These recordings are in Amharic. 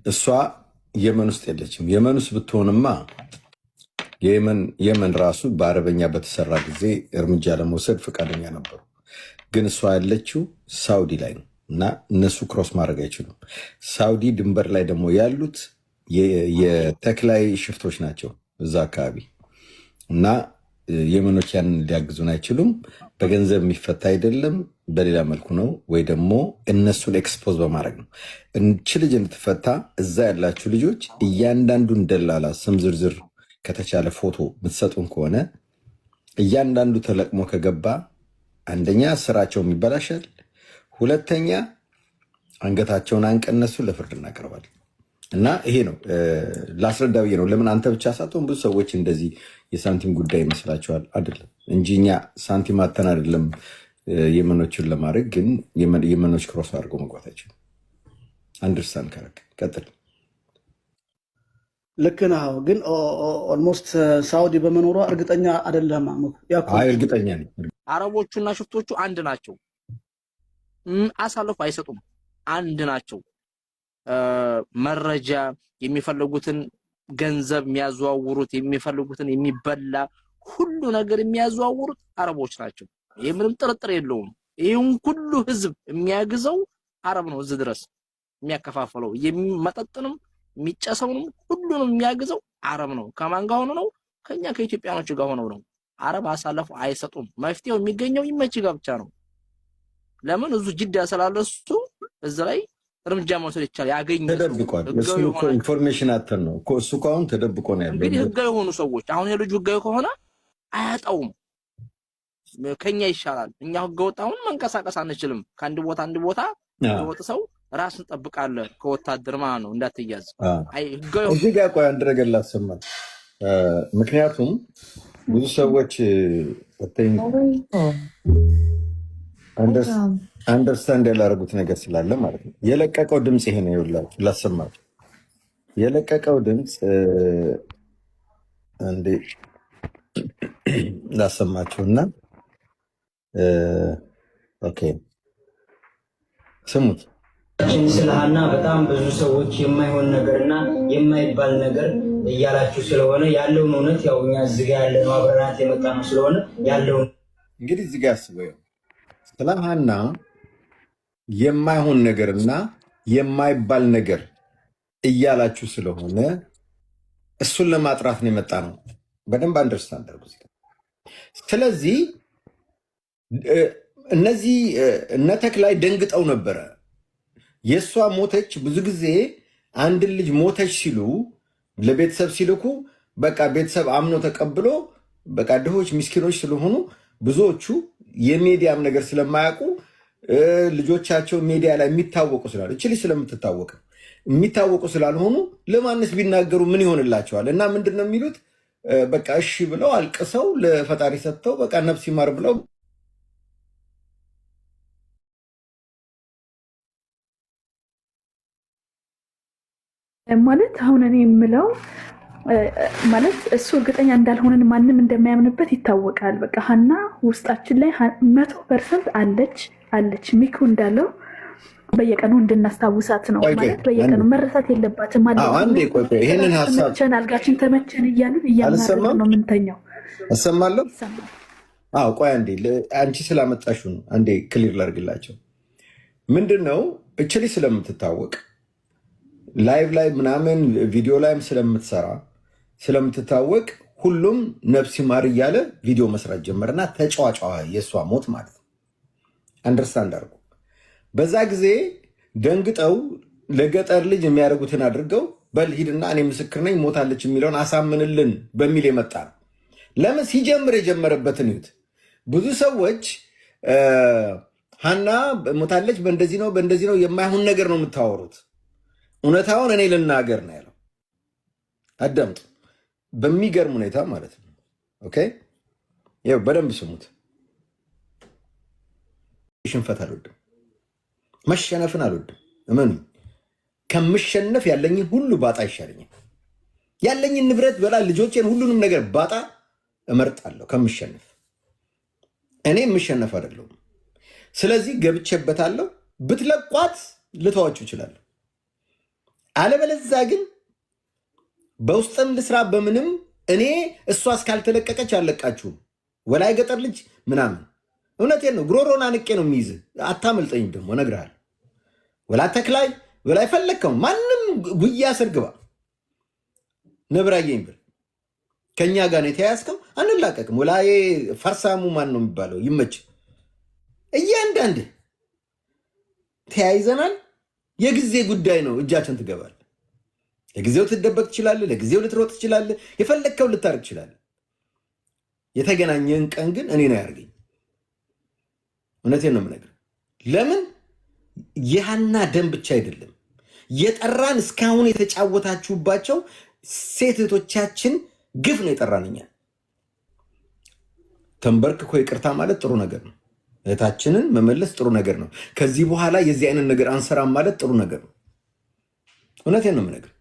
እሷ የመን ውስጥ የለችም። የመን ውስጥ ብትሆንማ የመን ራሱ በአረበኛ በተሰራ ጊዜ እርምጃ ለመውሰድ ፈቃደኛ ነበሩ። ግን እሷ ያለችው ሳውዲ ላይ ነው እና እነሱ ክሮስ ማድረግ አይችሉም። ሳውዲ ድንበር ላይ ደግሞ ያሉት የተክላይ ሽፍቶች ናቸው እዛ አካባቢ እና የመኖች ያንን ሊያግዙን አይችሉም። በገንዘብ የሚፈታ አይደለም፣ በሌላ መልኩ ነው ወይ ደግሞ እነሱን ኤክስፖዝ በማድረግ ነው። እንቺ ልጅ እንድትፈታ እዛ ያላችሁ ልጆች እያንዳንዱን ደላላ ስም ዝርዝር ከተቻለ ፎቶ የምትሰጡን ከሆነ እያንዳንዱ ተለቅሞ ከገባ አንደኛ ስራቸውም ይበላሻል፣ ሁለተኛ አንገታቸውን አንቀነሱ ለፍርድ እናቀርባል። እና ይሄ ነው ላስረዳ ብዬ ነው። ለምን አንተ ብቻ ሳትሆን ብዙ ሰዎች እንደዚህ የሳንቲም ጉዳይ ይመስላቸዋል። አይደለም እንጂ እኛ ሳንቲም አተን አይደለም የመኖችን ለማድረግ ግን የመኖች ክሮስ አድርገው መግባታቸው አንደርስታንድ ካረግ ቀጥል። ልክ ነህ። ግን ኦልሞስት ሳውዲ በመኖሯ እርግጠኛ አይደለም። እርግጠኛ ነኝ። አረቦቹና ሽፍቶቹ አንድ ናቸው። አሳልፎ አይሰጡም። አንድ ናቸው። መረጃ የሚፈልጉትን ገንዘብ የሚያዘዋውሩት የሚፈልጉትን የሚበላ ሁሉ ነገር የሚያዘዋውሩት አረቦች ናቸው። ይህ ምንም ጥርጥር የለውም። ይህን ሁሉ ህዝብ የሚያግዘው አረብ ነው። እዚህ ድረስ የሚያከፋፍለው መጠጥንም የሚጨሰውንም ሁሉንም የሚያግዘው አረብ ነው። ከማን ጋር ሆኖ ነው? ከኛ ከኢትዮጵያኖች ጋር ሆነው ነው። አረብ አሳልፎ አይሰጡም። መፍትሄው የሚገኘው ይመች ጋር ብቻ ነው። ለምን እዙ ጅዳ ስላለሱ እዚህ ላይ እርምጃ መውሰድ ይቻላል። ያገኝ ተደብቋል። እሱ እኮ ኢንፎርሜሽን አተን ነው እኮ እሱ እኮ አሁን ተደብቆ ነው ያለው። እንግዲህ ህጋዊ የሆኑ ሰዎች አሁን የልጁ ህጋዊ ከሆነ አያጣውም። ከኛ ይሻላል። እኛ ህገወጥ አሁን መንቀሳቀስ አንችልም። ከአንድ ቦታ አንድ ቦታ ህገወጥ ሰው ራስን ጠብቃለህ ከወታደር ማለት ነው እንዳትያዝ። አይ ህጋዊ እዚህ ጋር ቆይ አንድ ነገር ላሰማህ። ምክንያቱም ብዙ ሰዎች አንደርስታንድ ያላረጉት ነገር ስላለ ማለት ነው። የለቀቀው ድምፅ ይሄ ነው። ይኸውላችሁ ላሰማችሁ። የለቀቀው ድምፅ እንዴ ላሰማችሁና ኦኬ ስሙት። ስለ ሀና በጣም ብዙ ሰዎች የማይሆን ነገርና የማይባል ነገር እያላችሁ ስለሆነ ያለውን እውነት ያው እኛ እዚህ ጋር ያለነው አብረናት የመጣ ነው ስለሆነ ያለውን እንግዲህ እዚህ ጋር አስበው ስለ ሀና የማይሆን ነገርና የማይባል ነገር እያላችሁ ስለሆነ እሱን ለማጥራት ነው የመጣ ነው። በደንብ አንደርስታንድ አድርጉ። ስለዚህ እነዚህ እነ ተክላይ ደንግጠው ነበረ። የእሷ ሞተች። ብዙ ጊዜ አንድን ልጅ ሞተች ሲሉ ለቤተሰብ ሲልኩ በቃ ቤተሰብ አምኖ ተቀብሎ በቃ ድሆች ምስኪኖች ስለሆኑ ብዙዎቹ የሚዲያም ነገር ስለማያውቁ ልጆቻቸው ሚዲያ ላይ የሚታወቁ ስላሉ እቺ ልጅ ስለምትታወቅ የሚታወቁ ስላልሆኑ ለማንስ ቢናገሩ ምን ይሆንላቸዋል? እና ምንድን ነው የሚሉት? በቃ እሺ ብለው አልቅሰው ለፈጣሪ ሰጥተው በቃ ነፍስ ይማር ብለው ማለት አሁን እኔ የምለው ማለት እሱ እርግጠኛ እንዳልሆነን ማንም እንደማያምንበት ይታወቃል። በቃ ሀና ውስጣችን ላይ 100% አለች። ሚኩ እንዳለው በየቀኑ እንድናስታውሳት ነው ማለት በየቀኑ መረሳት የለባትም ማለት ነው። አንዴ ቆይ ይሄንን ሐሳብ አልጋችን ተመቸን እያልን እያማረን ነው የምንተኛው። እሰማለሁ። አዎ ቆይ አንዴ አንቺ ስላመጣሽው ነው። አንዴ ክሊር ላድርግላቸው። ምንድነው እቺ ልጅ ስለምትታወቅ ላይቭ ላይ ምናምን ቪዲዮ ላይም ስለምትታወቅ ሁሉም ነፍስ ይማር እያለ ቪዲዮ መስራት ጀመርና ተጫዋጫዋ የእሷ ሞት ማለት ነው። አንደርስታንድ አድርጉ። በዛ ጊዜ ደንግጠው ለገጠር ልጅ የሚያደርጉትን አድርገው በል ሂድና እኔ ምስክር ነኝ ሞታለች የሚለውን አሳምንልን በሚል የመጣ ነው። ለምን ሲጀምር የጀመረበትን ይሁት ብዙ ሰዎች ሀና ሞታለች በእንደዚህ ነው የማይሆን ነገር ነው የምታወሩት። እውነታውን እኔ ልናገር ነው ያለው። አዳምጡ። በሚገርም ሁኔታ ማለት ነው። ኦኬ ይኸው በደንብ ስሙት። ሽንፈት አልወድም፣ መሸነፍን አልወድም። እመኑ። ከምሸነፍ ያለኝን ሁሉ ባጣ ይሻለኛል። ያለኝን ንብረት በላ ልጆቼን ሁሉንም ነገር ባጣ እመርጣለሁ ከምሸነፍ። እኔ የምሸነፍ አይደለሁም። ስለዚህ ገብቼበታለሁ። ብትለቋት ልተዋችሁ እችላለሁ። አለበለዚያ ግን በውስጥም ልስራ በምንም እኔ እሷ እስካልተለቀቀች አለቃችሁም ወላይ ገጠር ልጅ ምናምን እውነቴን ነው ጉሮሮና ንቄ ነው የሚይዝ አታመልጠኝ ደግሞ እነግርሃለሁ ወላ ተክላይ ወላ ፈለከው ማንም ጉያ ስርግባ ነብራየኝ ብል ከኛ ጋር ነው የተያያዝከው አንላቀቅም ወላዬ ፈርሳሙ ማን ነው የሚባለው ይመች እያንዳንድ ተያይዘናል የጊዜ ጉዳይ ነው እጃችን ትገባል ለጊዜው ትደበቅ ይችላል ለጊዜው ልትሮጥ ይችላል የፈለከው ልታርቅ ይችላል የተገናኘን ቀን ግን እኔ ነው ያርገኝ እውነቴን ነው የምነግርህ ለምን የሃና ደም ብቻ አይደለም የጠራን እስካሁን የተጫወታችሁባቸው ሴቶቻችን ግፍ ነው የጠራንኛ ተንበርክኮ ይቅርታ ማለት ጥሩ ነገር ነው እህታችንን መመለስ ጥሩ ነገር ነው ከዚህ በኋላ የዚህ አይነት ነገር አንሰራም ማለት ጥሩ ነገር ነው እውነቴን ነው የምነግርህ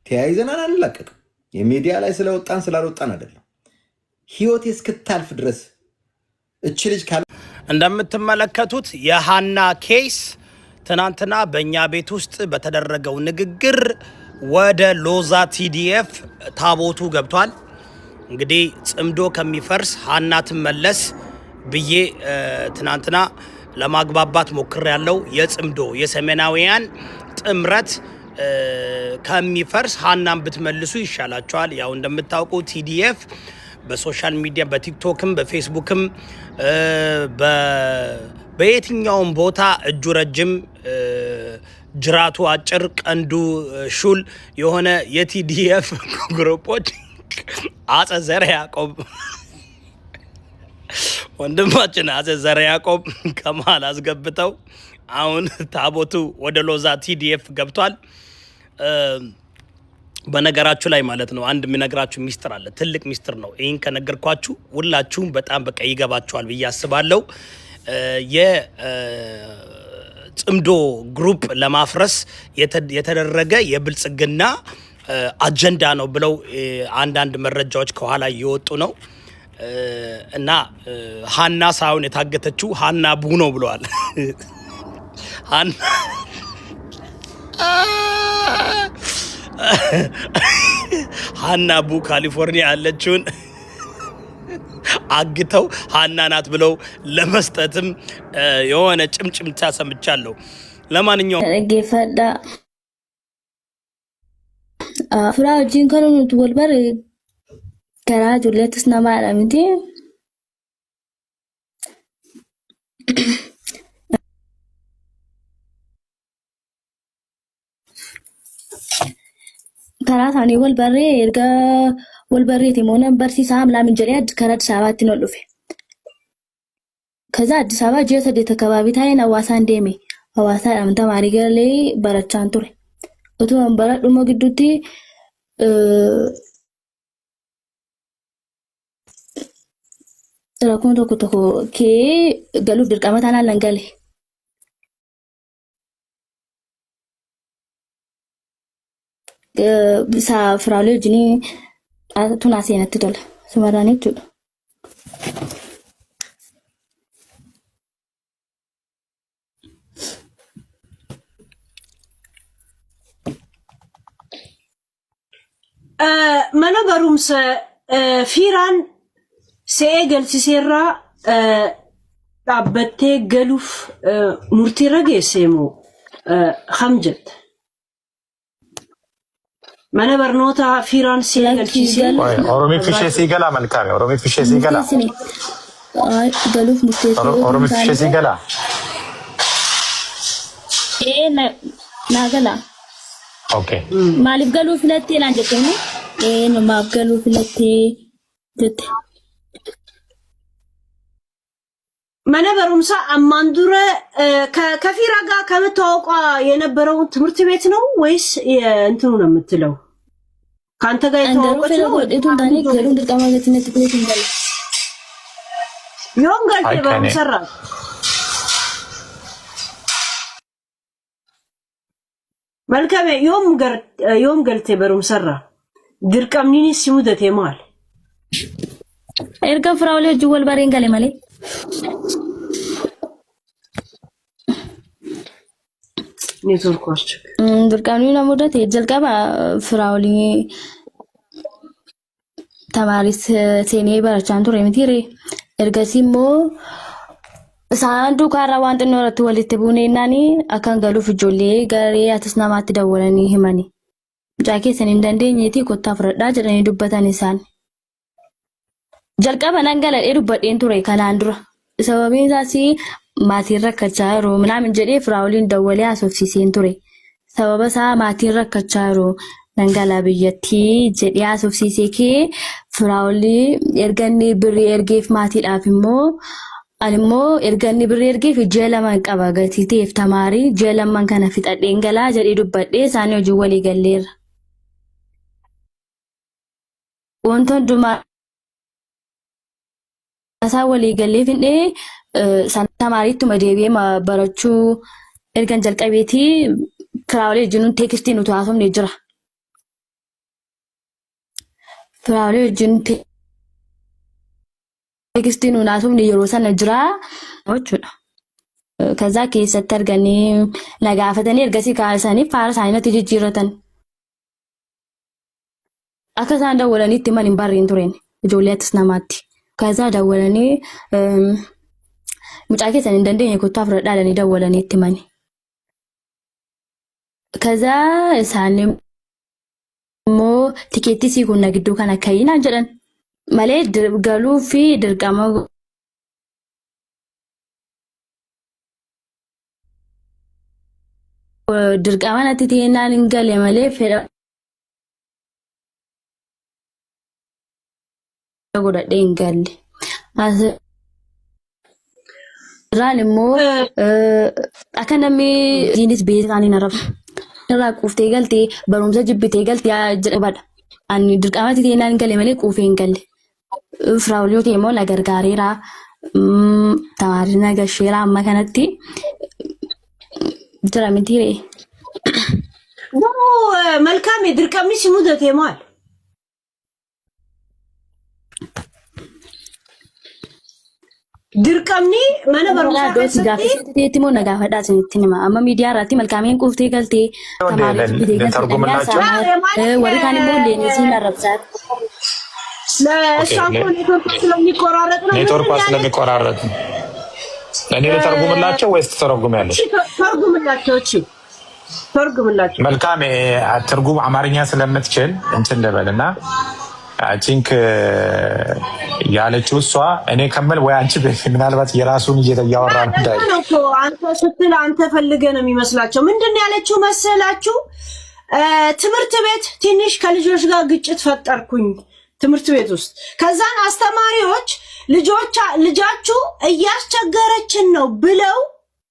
ተያይዘናል አንላቀቅም የሚዲያ ላይ ስለወጣን ስላልወጣን አይደለም ህይወት እስክታልፍ ድረስ እቺ ልጅ ካለ እንደምትመለከቱት የሃና ኬስ ትናንትና በእኛ ቤት ውስጥ በተደረገው ንግግር ወደ ሎዛ ቲዲኤፍ ታቦቱ ገብቷል እንግዲህ ጽምዶ ከሚፈርስ ሃና ትመለስ ብዬ ትናንትና ለማግባባት ሞክሬያለሁ የጽምዶ የሰሜናዊያን ጥምረት ከሚፈርስ ሃናን ብትመልሱ ይሻላቸዋል ያው እንደምታውቁ ቲዲኤፍ በሶሻል ሚዲያ በቲክቶክም በፌስቡክም በየትኛውም ቦታ እጁ ረጅም ጅራቱ አጭር ቀንዱ ሹል የሆነ የቲዲኤፍ ግሩፖች አፄ ዘርዓ ያዕቆብ ወንድማችን አፄ ዘርዓ ያዕቆብ ከመሃል አስገብተው አሁን ታቦቱ ወደ ሎዛ ቲዲኤፍ ገብቷል በነገራችሁ ላይ ማለት ነው አንድ የሚነግራችሁ ሚስጥር አለ ትልቅ ሚስጥር ነው ይሄን ከነገርኳችሁ ሁላችሁም በጣም በቃ ይገባችኋል ብዬ አስባለሁ የጽምዶ ግሩፕ ለማፍረስ የተደረገ የብልጽግና አጀንዳ ነው ብለው አንዳንድ መረጃዎች ከኋላ እየወጡ ነው እና ሃና ሳይሆን የታገተችው ሃና ቡ ነው ብለዋል ሃና ቡ ካሊፎርኒያ ያለችውን አግተው ሃና ናት ብለው ለመስጠትም የሆነ ጭምጭምታ ሰምቻለሁ ለማንኛውም ገፈዳ ፍራጅን ከነቱ ወልበር ከራጁ ለተስና ማራምቲ ከራታኒ ወልበሬ እርጋ ወልበሬት የሞነን በርሲሳም ላምን ጀሪያድ ከራድ ሳባት ነው ሉፌ ከዛ አዲስ አበባ ጀተ ተከባቢ ታይና ዋሳ እንደሜ ዋሳ አምታ ማሪገሌ በረቻን ቱሬ እቱ አንበራ ዱሞ ግዱቲ ተራኮን ተኮ ኬ ገሉ ድርቀመታና ለንገሌ bisa fraule jini atuna senat dol sumarane tud mana barumsa firan seegal siserra dhaabbattee galuuf murtiirra geesseemo hamjat mana barnoota firan seegal siserra oromi fishe sigala malkame oromi fishe sigala galuuf murteessee oromi fishe sigala na gala okay maaliif galuuf filattee naan jettee namaaf galuuf filattee jette mana barumsa ammaan dura ከፊራ ጋር ከመተዋወቋ የነበረው ትምህርት ቤት ነው ወይስ እንትኑ ነው የምትለው ካንተ ጋር የተዋወቀች ነው ወዴቱን ታኔ ገሉን ድርቃማገትነት ቤት እንገለ ዮም ገልጤ በመሰራ መልካም ዮም ገልጤ በመሰራ ድርቃምኒኒ ሲሙደት የማል ኤርጋ ፍራውሌ ጁወል ባሬን ገለ ማለ ኔትወርኮች ድርቃኑ ለሙዳት የጀልቀባ ፍራውሊ ተማሪስ ሴኔ በረቻንቱ ሬምቲሪ እርገሲሞ ሳንዱ ካራዋንት ኖረት ወልት ቡኔናኒ አካን ገሉ ፍጆሌ ጋሪ አትስናማት ደወለኒ ህመኒ ጃኬሰን እንደንደኝቲ ኮታ ፍረዳ ጀደኒ ዱበታን ኢሳን ጀልቀባ ነንገለ ዱበዴን ቱሬ ካናንዱራ ሰበቢን ሳሲ ማቲን ረከቻሩ ምናምን ጀዴ ፍራውሊን ደወለ አሶፍሲሴን ቱሬ ሰበበሳ ማቲን ረከቻሩ ነንገላ ብየቲ ጀዴ አሶፍሲሴኬ ፍራውሊ ኤርገኒ ብሪ ኤርጌፍ ማቲ ዳፍሞ አልሞ ኤርገኒ ብሪ ኤርጌፍ ጀለማን ቀባገቲ ቴፍ ተማሪ ጀለማን ከነ ፍጠዴን ገላ ጀዴ ዱበዴ ሳኔ ጁወሊ ገሌር ወንቶን ዱማ አሳወሊ ገሌፍኔ ተማሪቱ መደቤ ማበረቹ ኤርገን ጀልቀቤቲ ፍራውሊ ጅኑን ቴክስቲ ነው ተዋሶም ነጅራ ፍራውሊ ጅን ቴክስቲ ነው ናሶም ነይሮሰን ነጅራ ወቹዳ ከዛ ከሰተር ገኒ ለጋፈተኒ ኤርገሲ ካልሰኒ ፋርስ አይነት ጅጅረተን አከሳን ደወለኒ ትማን ባሪን ቱሬን ጆሊያትስ ናማቲ ከዛ ደወለኒ ሙጫኬሰን እንደንደኝ ኮታ ፍረዳ ለኒ ደወለኒ ትማኒ ከዛ ሳኒ ሞ ቲኬቲ ሲጉና ግዱ ካና ካይና ጀደን ማለ ገሉ ፊ ድርቃማ ድርቃማ ነቲቴና ንገለ ማለ ፈራ ጎዳዴ እንገል አስ ራንሞ አከነሚ ጂኒስ ቤታኒ ነረፍ ራ ቁፍቴ ገልቴ በሩምሰ ጅብቴ ገልቴ ያጀባዳ አኒ ድርቃማቲ ቴናን ገለ መለ ቁፌን ገለ ፍራውሊዮ ቴሞ ነገር ጋሪራ ተማሪ ነገር ሼራ ማከነቲ ድራሚቲሬ ደሞ መልካም ድርቃሚ ሲሙደ ቴማል ድርቀምኒ ማነበሩ ቴቲሞ ነጋፈዳ ስንቲማ አማ ሚዲያ ራቲ መልካሜን ቁፍቴ ገልቴ ተማሪ ተርጉምላችሁ ወሪካኒ ሞሌኒ ሲናረብሳት ለሻምፖ ኔትወርክ ስለሚቆራረጥ ነው ኔትወርክ ስለሚቆራረጥ እኔ ልተርጉምላቸው ወይስ ትተረጉሚያለሽ? ተርጉምላቸው እቺ ተርጉምላቸው መልካም ትርጉም አማርኛ ስለምትችል እንትን ልበልና አይ ቲንክ ያለችው እሷ እኔ ከመል ወይ አንቺ ምናልባት የራሱን እያወራ ነው አንተ ስትል አንተ ፈልገህ ነው የሚመስላቸው። ምንድነው ያለችው መሰላችሁ? ትምህርት ቤት ትንሽ ከልጆች ጋር ግጭት ፈጠርኩኝ ትምህርት ቤት ውስጥ። ከዛን አስተማሪዎች ልጃችሁ እያስቸገረችን ነው ብለው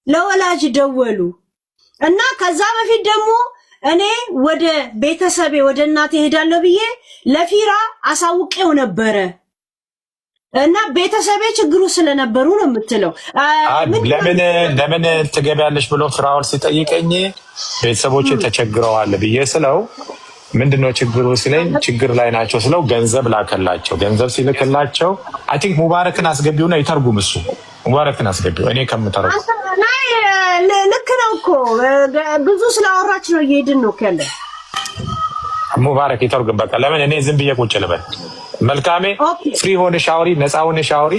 ለወላጅ ደወሉ እና ከዛ በፊት ደግሞ እኔ ወደ ቤተሰቤ ወደ እናቴ ሄዳለሁ ብዬ ለፊራ አሳውቄው ነበረ እና ቤተሰቤ ችግሩ ስለነበሩ ነው የምትለው። ለምን ትገቢያለሽ ብሎ ፍራውል ሲጠይቀኝ ቤተሰቦቼ ተቸግረዋል ብዬ ስለው ምንድነው ችግሩ ሲለኝ ችግር ላይ ናቸው ስለው ገንዘብ ላከላቸው። ገንዘብ ሲልክላቸው አይ ቲንክ ሙባረክን አስገቢውና ይተርጉም እሱ ሙባረክን አስገቢው እኔ ከምተረጉም ልክ ነው እኮ ብዙ ስላወራች ነው እየሄድን ነው ከለ ሙባረክ ይተርጉም በቃ ለምን እኔ ዝም ብዬ ቁጭ ልበል መልካሜ ፍሪ ሆነሽ አውሪ ነፃ ሆነሽ አውሪ